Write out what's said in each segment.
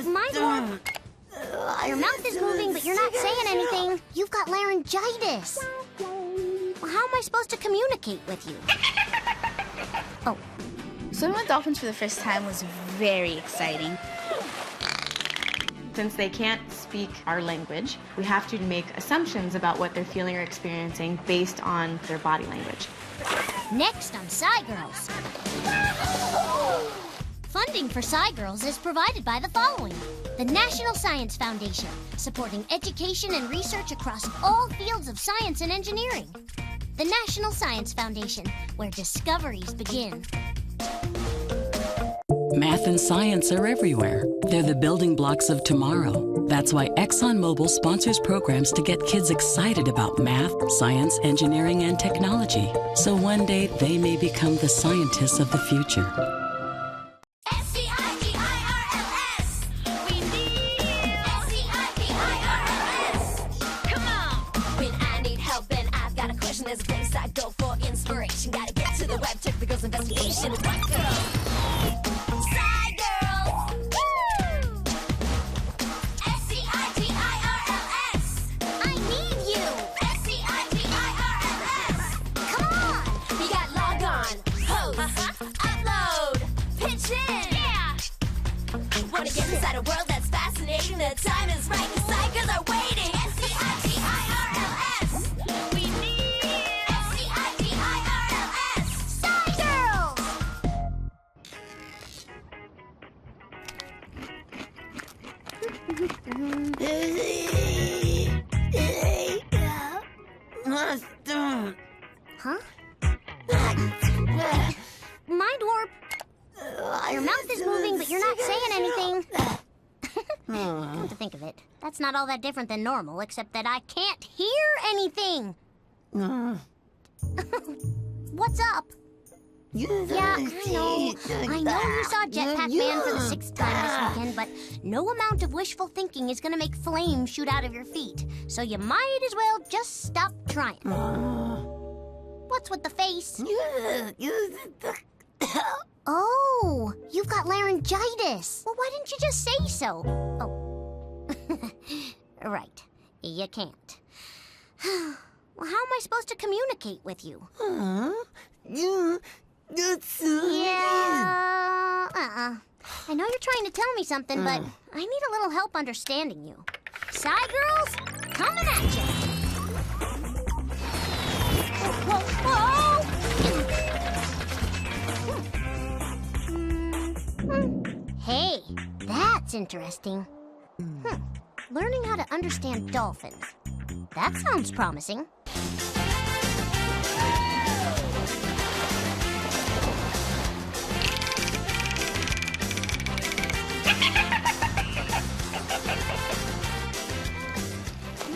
My door. Your mouth is moving, but you're not saying anything. You've got laryngitis. How am I supposed to communicate with you? Oh. Swimming with dolphins for the first time was very exciting. Since they can't speak our language, we have to make assumptions about what they're feeling or experiencing based on their body language. Next on SciGirls. Funding for SciGirls is provided by the following. The National Science Foundation, supporting education and research across all fields of science and engineering. The National Science Foundation, where discoveries begin. Math and science are everywhere. They're the building blocks of tomorrow. That's why ExxonMobil sponsors programs to get kids excited about math, science, engineering, and technology. So one day they may become the scientists of the future. SciGirls! We need SciGirls! Come on! When I need help and I've got a question, there's a place I go for inspiration. Gotta get to the web, check the girls' investigation. Let's go! Inside a world that's fascinating, the time is right, the SciGirls are waiting. SciGirls! We need SciGirls! SciGirls! Huh? My door. Your mouth is moving, but you're not saying anything. Come to think of it, that's not all that different than normal, except that I can't hear anything. What's up? Yeah, I know you saw Jetpack Man for the 6th time this weekend, but no amount of wishful thinking is gonna make flames shoot out of your feet. So you might as well just stop trying. What's with the face? Oh, you've got laryngitis. Well, why didn't you just say so? Oh. Right, you can't. Well, how am I supposed to communicate with you? Yeah, I know you're trying to tell me something, but I need a little help understanding you. SciGirls, coming at you. Whoa, whoa! Hey, that's interesting. Learning how to understand dolphins. That sounds promising.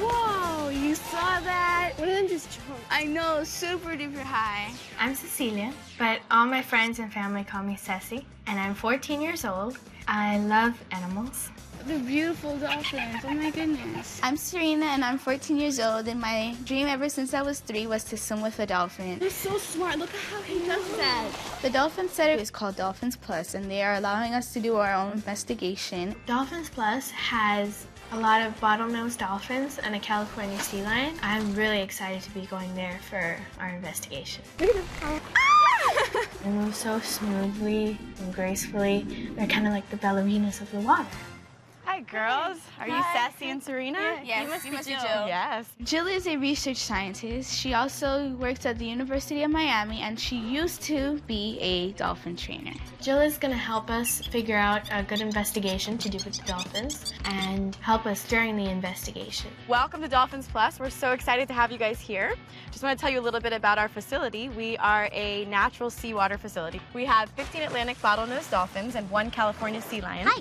Whoa, you saw that? What did I just jump? I know, super duper high. I'm Cecilia, but all my friends and family call me Ceci, and I'm 14 years old. I love animals. The beautiful dolphins, oh my goodness. I'm Serena and I'm 14 years old, and my dream ever since I was 3 was to swim with a dolphin. They're so smart, look at how he does that. The Dolphin Center is called Dolphins Plus, and they are allowing us to do our own investigation. Dolphins Plus has a lot of bottlenose dolphins and a California sea lion. I'm really excited to be going there for our investigation. They move so smoothly and gracefully. They're kind of like the ballerinas of the water. Hi, girls. Are you Ceci and Serena? Yes, you must be Jill. Yes. Jill is a research scientist. She also works at the University of Miami, and she used to be a dolphin trainer. Jill is going to help us figure out a good investigation to do with the dolphins and help us during the investigation. Welcome to Dolphins Plus. We're so excited to have you guys here. Just want to tell you a little bit about our facility. We are a natural seawater facility. We have 15 Atlantic bottlenose dolphins and 1 California sea lion. Hi.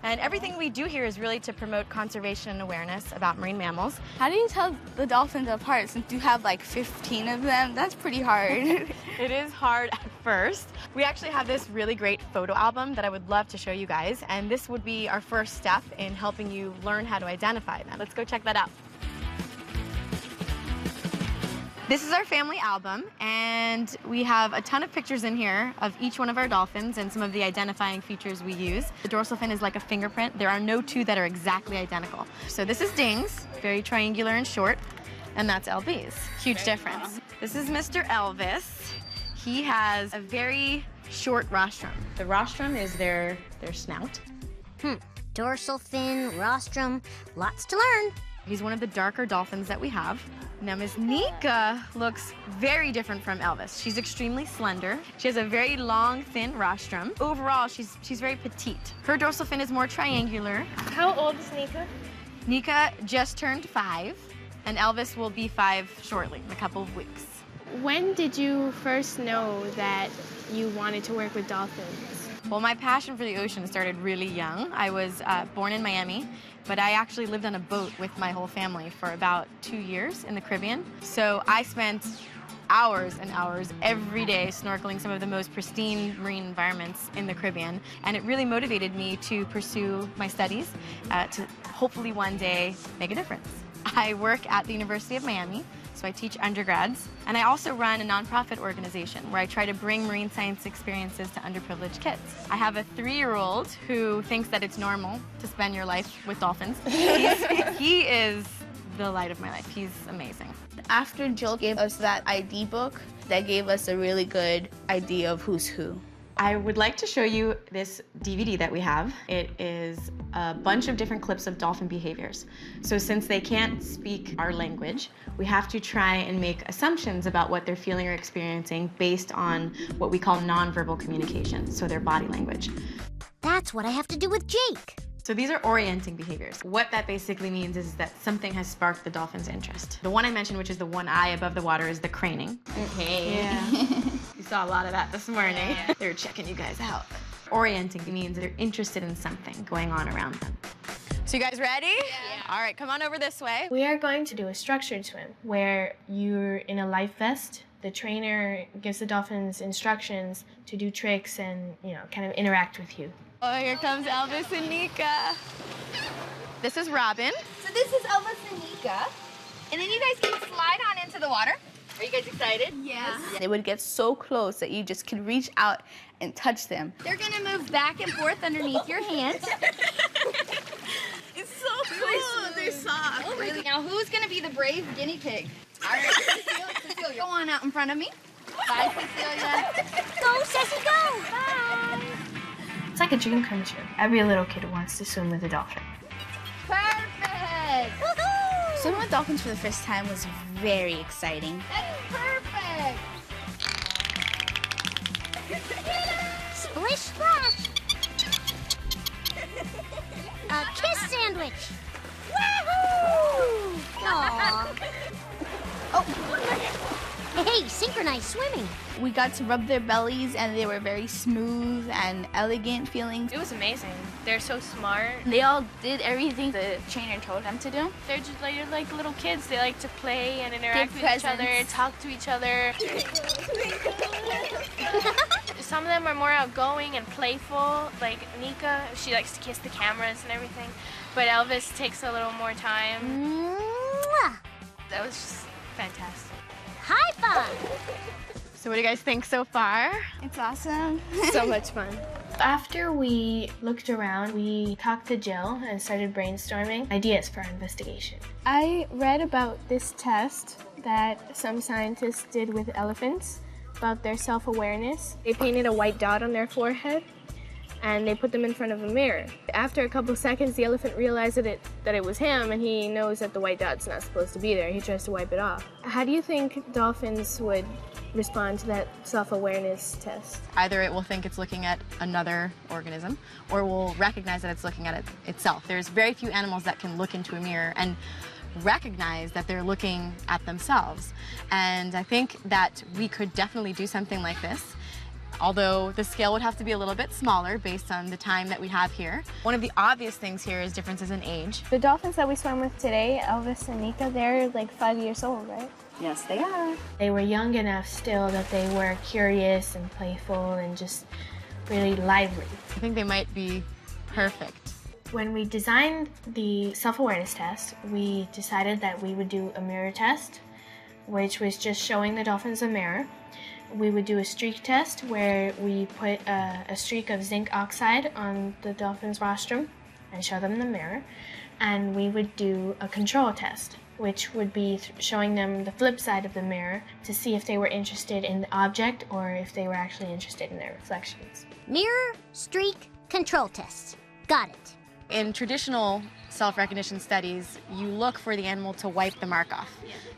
And everything we do here is really to promote conservation and awareness about marine mammals. How do you tell the dolphins apart since you have like 15 of them? That's pretty hard. It is hard at first. We actually have this really great photo album that I would love to show you guys, and this would be our first step in helping you learn how to identify them. Let's go check that out. This is our family album, and we have a ton of pictures in here of each one of our dolphins and some of the identifying features we use. The dorsal fin is like a fingerprint. There are no two that are exactly identical. So this is Ding's, very triangular and short, and that's LB's. Huge difference. This is Mr. Elvis. He has a very short rostrum. The rostrum is their snout. Dorsal fin, rostrum, lots to learn. He's one of the darker dolphins that we have. Now, Miss Nika looks very different from Elvis. She's extremely slender. She has a very long, thin rostrum. Overall, she's very petite. Her dorsal fin is more triangular. How old is Nika? Nika just turned 5, and Elvis will be 5 shortly, in a couple of weeks. When did you first know that you wanted to work with dolphins? Well, my passion for the ocean started really young. I was born in Miami, but I actually lived on a boat with my whole family for about 2 years in the Caribbean. So I spent hours and hours every day snorkeling some of the most pristine marine environments in the Caribbean, and it really motivated me to pursue my studies to hopefully one day make a difference. I work at the University of Miami, so I teach undergrads, and I also run a nonprofit organization where I try to bring marine science experiences to underprivileged kids. I have a 3-year-old who thinks that it's normal to spend your life with dolphins. He is the light of my life. He's amazing. After Jill gave us that ID book, that gave us a really good idea of who's who. I would like to show you this DVD that we have. It is a bunch of different clips of dolphin behaviors. So since they can't speak our language, we have to try and make assumptions about what they're feeling or experiencing based on what we call nonverbal communication, so their body language. That's what I have to do with Jake. So these are orienting behaviors. What that basically means is that something has sparked the dolphin's interest. The one I mentioned, which is the one eye above the water, is the craning. Okay. Yeah. You saw a lot of that this morning. Yeah. They were checking you guys out. Orienting means they're interested in something going on around them. So you guys ready? Yeah. All right, come on over this way. We are going to do a structured swim where you're in a life vest. The trainer gives the dolphins instructions to do tricks and, kind of interact with you. Oh, here comes Elvis and Nika. This is Robin. So this is Elvis and Nika. And then you guys can slide on into the water. Are you guys excited? Yes. They would get so close that you just could reach out and touch them. They're gonna move back and forth underneath your hands. It's so cool. They're soft. Oh, really? Now who's gonna be the brave guinea pig? All right, Cecilia, go on out in front of me. Bye, Cecilia. Go, Ceci, go! Bye! It's like a dream come true. Every little kid wants to swim with a dolphin. Perfect! Woohoo! Swimming with dolphins for the first time was very exciting. That's perfect! Splish splash! A kiss sandwich! Woohoo! Aww. Hey, synchronized swimming. We got to rub their bellies, and they were very smooth and elegant feelings. It was amazing. They're so smart. They all did everything the trainer told them to do. They're just like little kids. They like to play and interact Give with each other, presents. talk to each other. Some of them are more outgoing and playful. Like Nika, she likes to kiss the cameras and everything. But Elvis takes a little more time. Mwah! That was just fantastic. High five! So what do you guys think so far? It's awesome. So much fun. After we looked around, we talked to Jill and started brainstorming ideas for our investigation. I read about this test that some scientists did with elephants about their self-awareness. They painted a white dot on their forehead and they put them in front of a mirror. After a couple seconds, the elephant realized that it was him, and he knows that the white dot's not supposed to be there. He tries to wipe it off. How do you think dolphins would respond to that self-awareness test? Either it will think it's looking at another organism, or will recognize that it's looking at itself. There's very few animals that can look into a mirror and recognize that they're looking at themselves. And I think that we could definitely do something like this, although the scale would have to be a little bit smaller based on the time that we have here. One of the obvious things here is differences in age. The dolphins that we swam with today, Elvis and Nika, they're like 5 years old, right? Yes, they are. They were young enough still that they were curious and playful and just really lively. I think they might be perfect. When we designed the self-awareness test, we decided that we would do a mirror test which was just showing the dolphins a mirror. We would do a streak test where we put a streak of zinc oxide on the dolphin's rostrum and show them the mirror. And we would do a control test, which would be showing them the flip side of the mirror to see if they were interested in the object or if they were actually interested in their reflections. Mirror, streak, control tests. Got it. In traditional self-recognition studies, you look for the animal to wipe the mark off.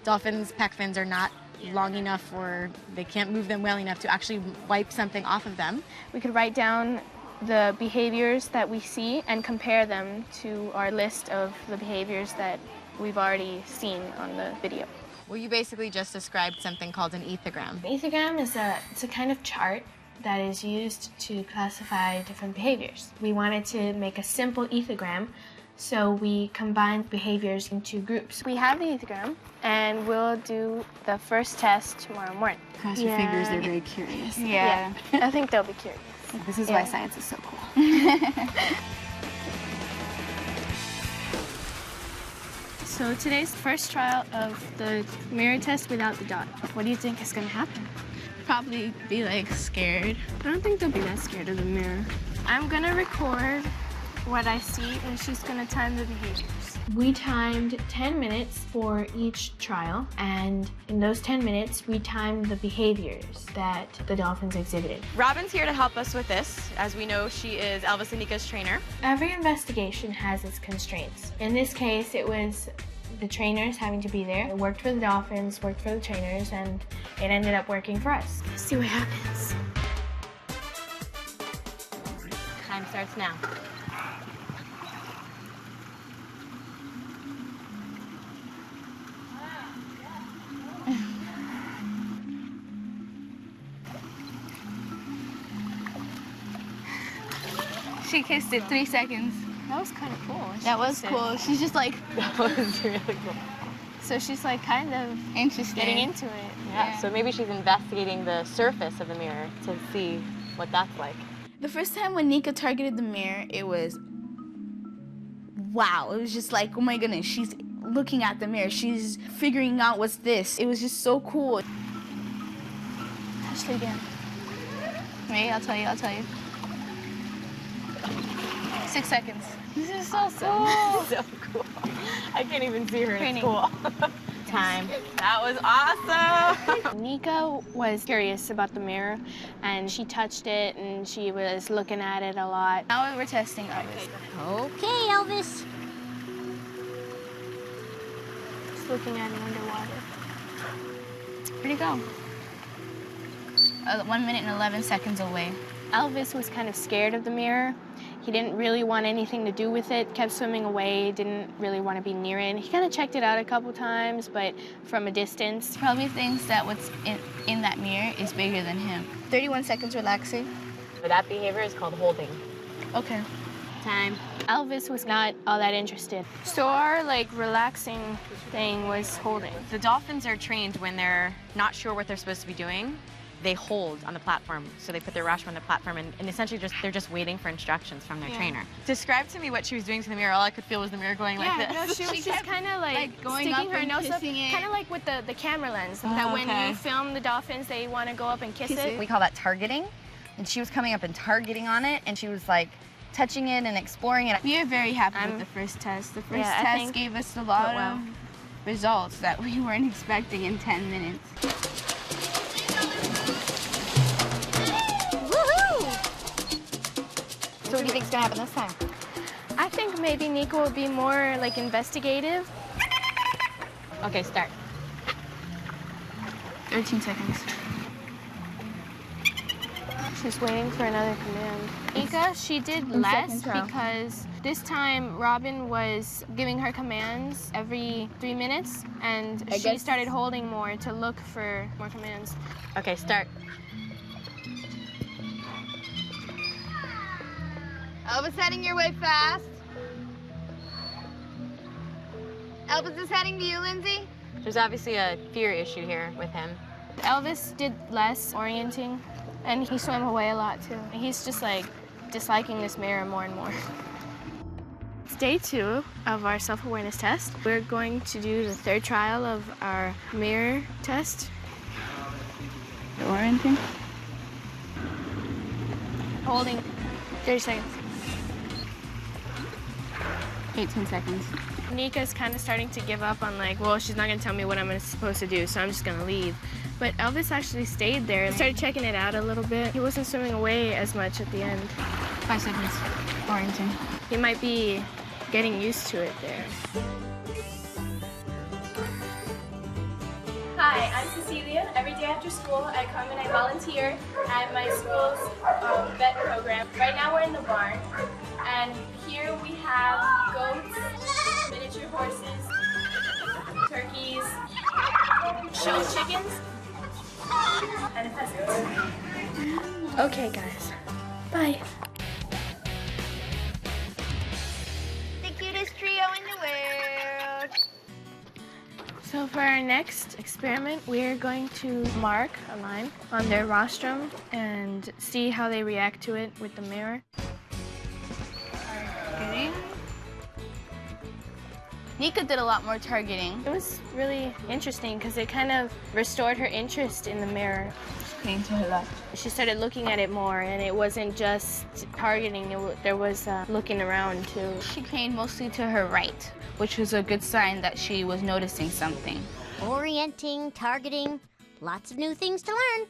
Dolphins' pec fins are not long enough, or they can't move them well enough to actually wipe something off of them. We could write down the behaviors that we see and compare them to our list of the behaviors that we've already seen on the video. Well, you basically just described something called an ethogram. An ethogram is a kind of chart that is used to classify different behaviors. We wanted to make a simple ethogram, so we combined behaviors into groups. We have the ethogram, and we'll do the first test tomorrow morning. Cross your fingers, they're very curious. Yeah. I think they'll be curious. This is why science is so cool. So today's the first trial of the mirror test without the dot. What do you think is going to happen? Probably be like scared. I don't think they'll be that scared of the mirror. I'm going to record what I see, and she's going to time the behaviors. We timed 10 minutes for each trial, and in those 10 minutes, we timed the behaviors that the dolphins exhibited. Robin's here to help us with this. As we know, she is Elvis and Nika's trainer. Every investigation has its constraints. In this case, it was the trainers having to be there. It worked for the dolphins, worked for the trainers, and it ended up working for us. Let's see what happens. Time starts now. She kissed it 3 seconds. That was kind of cool. That was cool. She's just like, That was really cool. So she's like kind of interested. getting into it. Yeah, so maybe she's investigating the surface of the mirror to see what that's like. The first time when Nika targeted the mirror, it was, wow. It was just like, oh my goodness, she's looking at the mirror. She's figuring out what's this. It was just so cool. Actually, again. Wait, I'll tell you. 6 seconds. This is so cool. So cool. I can't even see her. Training. It's cool. Time. That was awesome. Nika was curious about the mirror, and she touched it, and she was looking at it a lot. Now we're testing Elvis. Okay, Elvis. Just looking at it underwater. Where'd it go? 1 minute and 11 seconds away. Elvis was kind of scared of the mirror. He didn't really want anything to do with it, kept swimming away, didn't really want to be near it. He kind of checked it out a couple times, but from a distance. Probably thinks that what's in that mirror is bigger than him. 31 seconds relaxing. That behavior is called holding. Okay. Time. Elvis was not all that interested. So our relaxing thing was holding. The dolphins are trained when they're not sure what they're supposed to be doing. They hold on the platform, so they put their rostrum on the platform, and essentially they're just waiting for instructions from their trainer. Describe to me what she was doing to the mirror. All I could feel was the mirror going like this. No, she was just kind of like going sticking up her and nose up, kissing it. kind of like with the camera lens. That when okay. you film the dolphins, they want to go up and kiss it. We call that targeting, and she was coming up and targeting on it, and she was like touching it and exploring it. We are very happy with the first test. The first test gave us a lot of results that we weren't expecting in 10 minutes. So what do you think is gonna happen this time? I think maybe Nika will be more investigative. Okay, start. 13 seconds. She's waiting for another command. Nika, she did less because this time Robin was giving her commands every 3 minutes, and she started holding more to look for more commands. Okay, start. Elvis heading your way fast. Elvis is heading to you, Lindsay. There's obviously a fear issue here with him. Elvis did less orienting, and he swam away a lot too. He's just disliking this mirror more and more. It's day 2 of our self-awareness test. We're going to do the 3rd trial of our mirror test. Orienting. Holding 30 seconds. 18 seconds. Nika's kind of starting to give up on like, well, she's not gonna tell me what I'm supposed to do, so I'm just gonna leave. But Elvis actually stayed there and started checking it out a little bit. He wasn't swimming away as much at the end. 5 seconds. Orienting. He might be getting used to it there. Hi, I'm Cecilia. Every day after school, I come and I volunteer at my school's vet program. Right now we're in the barn, and here we have goats, miniature horses, turkeys, show chickens, and pheasants. Okay, guys. Bye. The cutest trio in the world. So for our next experiment, we're going to mark a line on their rostrum and see how they react to it with the mirror. Targeting. Nika did a lot more targeting. It was really interesting because it kind of restored her interest in the mirror. Came to her left. She started looking at it more, and it wasn't just targeting, there was looking around too. She came mostly to her right, which was a good sign that she was noticing something. Orienting, targeting, lots of new things to learn.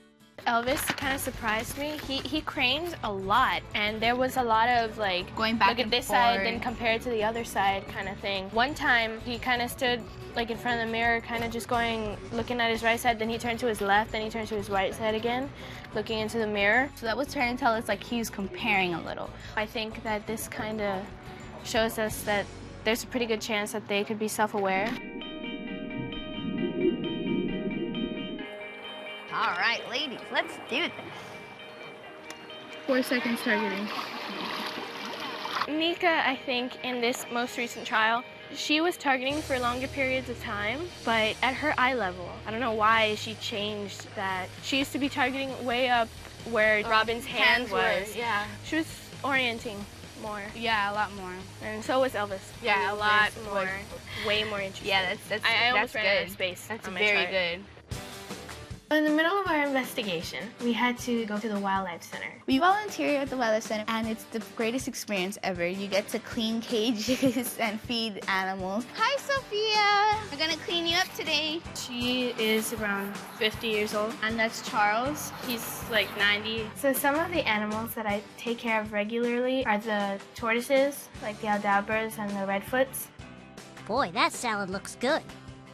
Elvis kind of surprised me. He craned a lot, and there was a lot of like Going back look at and this forth. side, then compare it to the other side kind of thing. One time he kind of stood like in front of the mirror, kind of just looking at his right side, then he turned to his left, then he turned to his right side again, looking into the mirror. So that was trying to tell us like he's comparing a little. I think that this kind of shows us that there's a pretty good chance that they could be self-aware. All right, ladies, let's do this. 4 seconds targeting. Nika, I think, in this most recent trial, she was targeting for longer periods of time, but at her eye level. I don't know why she changed that. She used to be targeting way up where Robin's hand was. Yeah. She was orienting more. Yeah, a lot more. And so was Elvis. Yeah, a lot more. Way more interesting. Yeah, that's I almost that's ran good. out of space. That's on my very chart. good. In the middle of our investigation, we had to go to the Wildlife Center. We volunteer at the Wildlife Center, and it's the greatest experience ever. You get to clean cages and feed animals. Hi, Sophia. We're gonna clean you up today. She is around 50 years old. And that's Charles. He's like 90. So some of the animals that I take care of regularly are the tortoises, like the Aldabras and the redfoots. Boy, that salad looks good.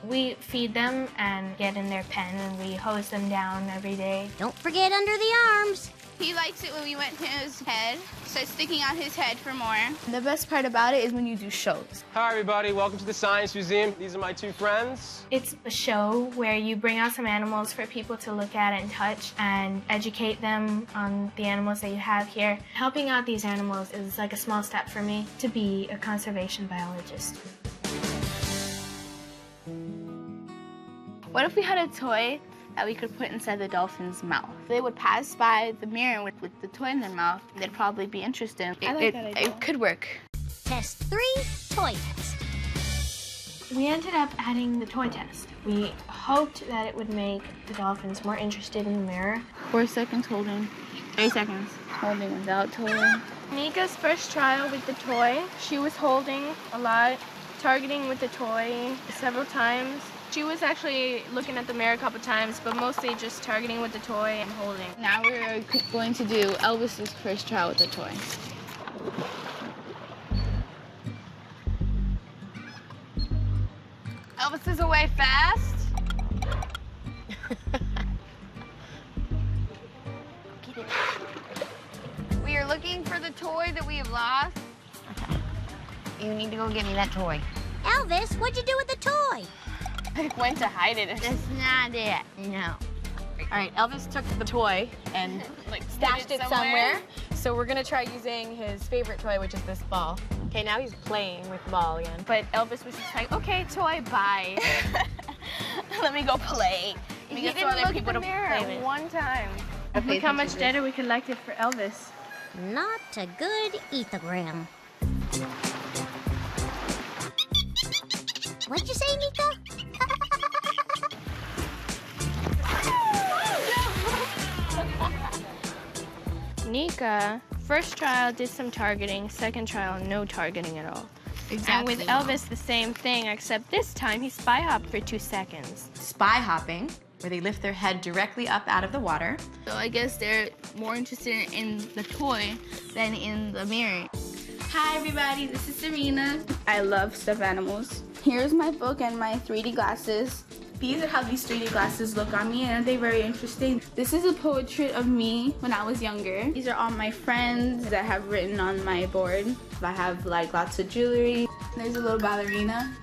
We feed them and get in their pen, and we hose them down every day. Don't forget under the arms. He likes it when we went to his head, so sticking out his head for more. The best part about it is when you do shows. Hi, everybody. Welcome to the Science Museum. These are my 2 friends. It's a show where you bring out some animals for people to look at and touch and educate them on the animals that you have here. Helping out these animals is like a small step for me to be a conservation biologist. What if we had a toy that we could put inside the dolphin's mouth? They would pass by the mirror with the toy in their mouth. They'd probably be interested. I like that idea. It could work. Test 3, toy test. We ended up adding the toy test. We hoped that it would make the dolphins more interested in the mirror. 4 seconds holding. 8 seconds holding without toy. Nika's first trial with the toy, she was holding a lot, targeting with the toy several times. She was actually looking at the mirror a couple times, but mostly just targeting with the toy and holding. Now we're going to do Elvis's first trial with the toy. Elvis is away fast. We are looking for the toy that we have lost. You need to go get me that toy. Elvis, what'd you do with the toy? I went to hide it. That's not it. No. All right, Elvis took the toy and Like stashed it somewhere. So we're gonna try using his favorite toy, which is this ball. Okay, now he's playing with the ball again. But Elvis was just like, okay, toy, bye. Let me go play. He didn't look at the mirror one time. Look how much data we collected for Elvis. Not a good ethogram. What'd you say, Nika? Nika, first trial did some targeting, second trial no targeting at all. Exactly. And with Elvis, the same thing, except this time he spy hopped for 2 seconds. Spy hopping, where they lift their head directly up out of the water. So I guess they're more interested in the toy than in the mirror. Hi everybody, this is Serena. I love stuffed animals. Here's my book and my 3D glasses. These are how these 3D glasses look on me, and aren't they very interesting? This is a portrait of me when I was younger. These are all my friends that have written on my board. I have like lots of jewelry. There's a little ballerina.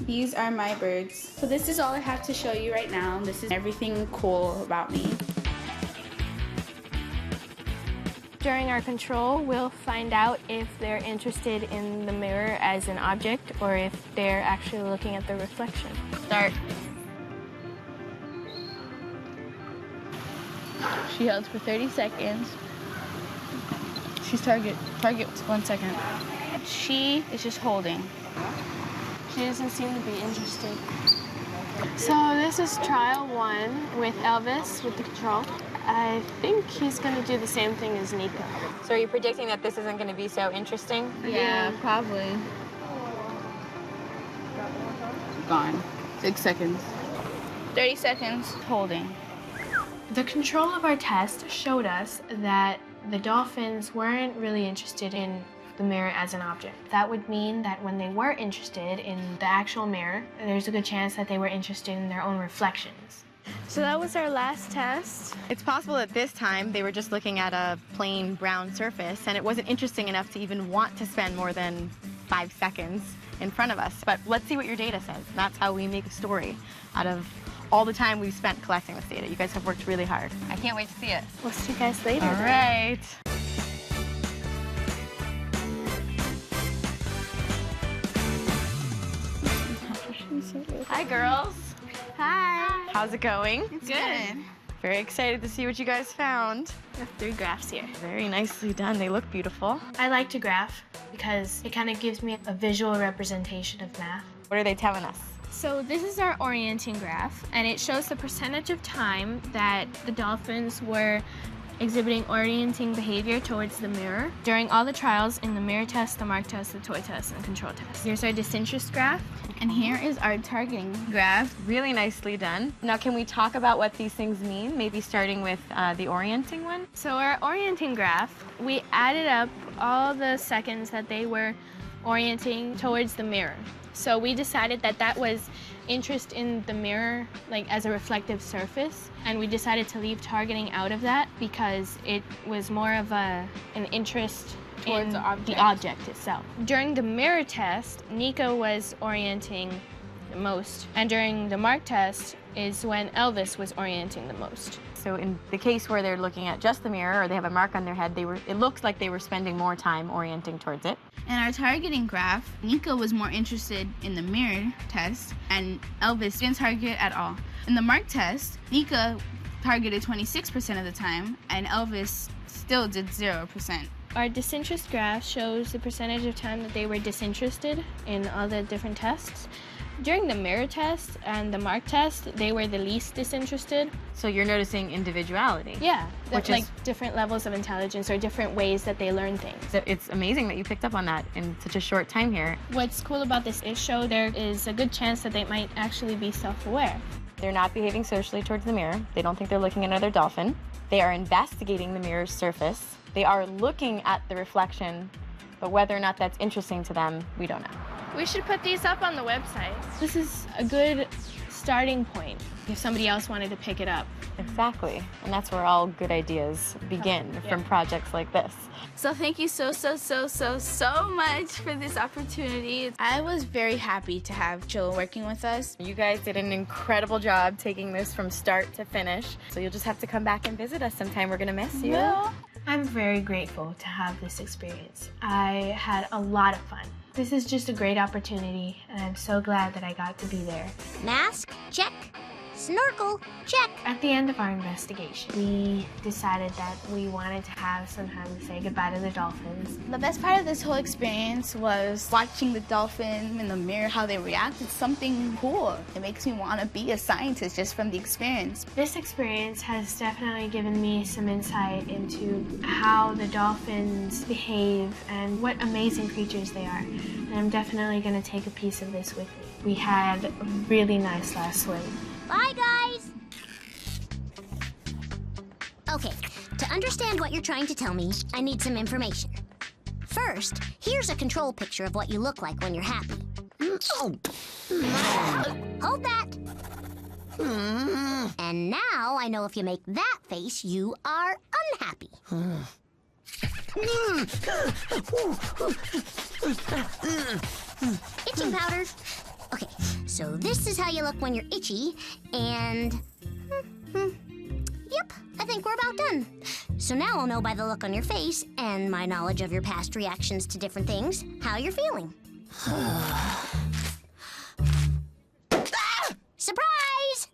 These are my birds. So this is all I have to show you right now. This is everything cool about me. During our control, we'll find out if they're interested in the mirror as an object or if they're actually looking at the reflection. Start. She held for 30 seconds. She's target 1 second. She is just holding. She doesn't seem to be interested. So this is trial 1 with Elvis with the control. I think he's going to do the same thing as Nika. So are you predicting that this isn't going to be so interesting? Yeah, probably. Gone. 6 seconds. 30 seconds holding. The control of our test showed us that the dolphins weren't really interested in the mirror as an object. That would mean that when they were interested in the actual mirror, there's a good chance that they were interested in their own reflections. So that was our last test. It's possible that this time they were just looking at a plain brown surface and it wasn't interesting enough to even want to spend more than 5 seconds in front of us. But let's see what your data says. That's how we make a story out of all the time we've spent collecting this data. You guys have worked really hard. I can't wait to see it. We'll see you guys later. All right. Hi, girls. Hi. How's it going? It's good. Very excited to see what you guys found. We have 3 graphs here. Very nicely done. They look beautiful. I like to graph because it kind of gives me a visual representation of math. What are they telling us? So this is our orienting graph, and it shows the percentage of time that the dolphins were exhibiting orienting behavior towards the mirror during all the trials in the mirror test, the mark test, the toy test, and the control test. Here's our disinterest graph. And here is our targeting graph. Really nicely done. Now, can we talk about what these things mean? Maybe starting with the orienting one? So our orienting graph, we added up all the seconds that they were orienting towards the mirror. So we decided that that was interest in the mirror, like as a reflective surface, and we decided to leave targeting out of that because it was more of an interest in the object itself. During the mirror test, Nika was orienting the most, and during the mark test is when Elvis was orienting the most. So in the case where they're looking at just the mirror or they have a mark on their head, it looks like they were spending more time orienting towards it. In our targeting graph, Nika was more interested in the mirror test, and Elvis didn't target at all. In the mark test, Nika targeted 26% of the time, and Elvis still did 0%. Our disinterest graph shows the percentage of time that they were disinterested in all the different tests. During the mirror test and the mark test, they were the least disinterested. So you're noticing individuality. Yeah, which like is different levels of intelligence or different ways that they learn things. So it's amazing that you picked up on that in such a short time here. What's cool about this is show there is a good chance that they might actually be self-aware. They're not behaving socially towards the mirror. They don't think they're looking at another dolphin. They are investigating the mirror's surface. They are looking at the reflection, but whether or not that's interesting to them, we don't know. We should put these up on the website. This is a good starting point if somebody else wanted to pick it up. Exactly. And that's where all good ideas begin, from projects like this. So thank you so much for this opportunity. I was very happy to have Jill working with us. You guys did an incredible job taking this from start to finish. So you'll just have to come back and visit us sometime. We're gonna miss you. Well, I'm very grateful to have this experience. I had a lot of fun. This is just a great opportunity, and I'm so glad that I got to be there. Mask, check. Snorkel, check. At the end of our investigation, we decided that we wanted to have some time to say goodbye to the dolphins. The best part of this whole experience was watching the dolphin in the mirror, how they react. It's something cool. It makes me want to be a scientist just from the experience. This experience has definitely given me some insight into how the dolphins behave and what amazing creatures they are. And I'm definitely going to take a piece of this with me. We had a really nice last swim. Bye, guys. Okay, to understand what you're trying to tell me, I need some information. First, here's a control picture of what you look like when you're happy. Hold that. And now I know if you make that face, you are unhappy. Itching powder. Okay, so this is how you look when you're itchy, and... Yep, I think we're about done. So now I'll know by the look on your face and my knowledge of your past reactions to different things, how you're feeling. Surprise!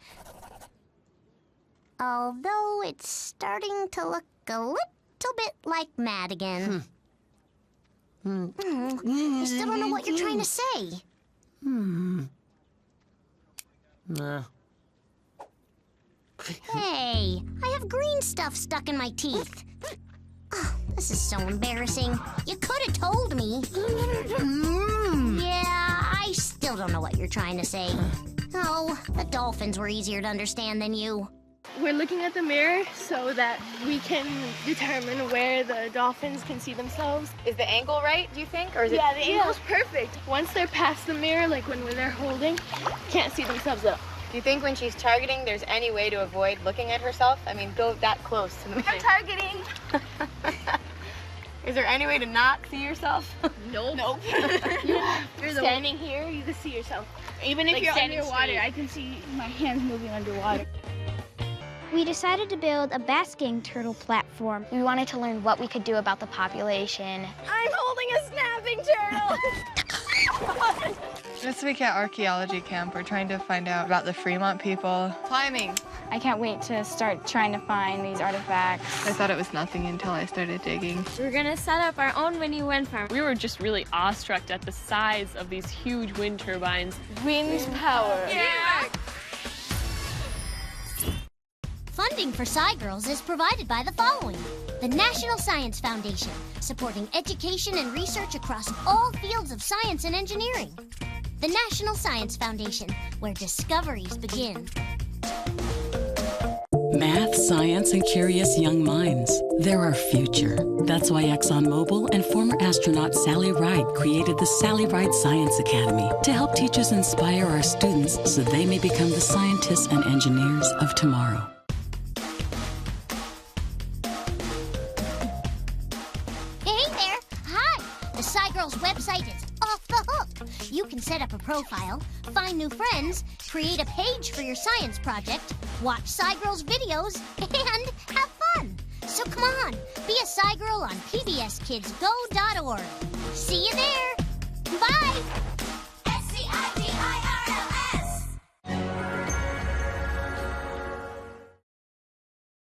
Although it's starting to look a little bit like mad again. I still don't know what you're trying to say. Hey, I have green stuff stuck in my teeth. Oh, this is so embarrassing. You could have told me. Yeah, I still don't know what you're trying to say. Oh, the dolphins were easier to understand than you. We're looking at the mirror so that we can determine where the dolphins can see themselves. Is the angle right, do you think? Or is Yeah, the angle's perfect. Once they're past the mirror, like when they're holding, can't see themselves up. Do you think when she's targeting, there's any way to avoid looking at herself? I mean, go that close to the mirror. I'm targeting. Is there any way to not see yourself? Nope. You're standing here, you can see yourself. Even if Like you're standing underwater, straight. I can see my hands moving underwater. We decided to build a basking turtle platform. We wanted to learn what we could do about the population. I'm holding a snapping turtle. This week at archaeology camp, we're trying to find out about the Fremont people. Climbing. I can't wait to start trying to find these artifacts. I thought it was nothing until I started digging. We're gonna set up our own mini wind farm. We were just really awestruck at the size of these huge wind turbines. Wind power. Yeah! Funding for SciGirls is provided by the following. The National Science Foundation, supporting education and research across all fields of science and engineering. The National Science Foundation, where discoveries begin. Math, science, and curious young minds. They're our future. That's why ExxonMobil and former astronaut Sally Ride created the Sally Ride Science Academy to help teachers inspire our students so they may become the scientists and engineers of tomorrow. Hey there! Hi! The SciGirls website is off the hook. You can set up a profile, find new friends, create a page for your science project, watch SciGirls videos, and have fun. So come on, be a SciGirl on pbskidsgo.org. See you there! Bye!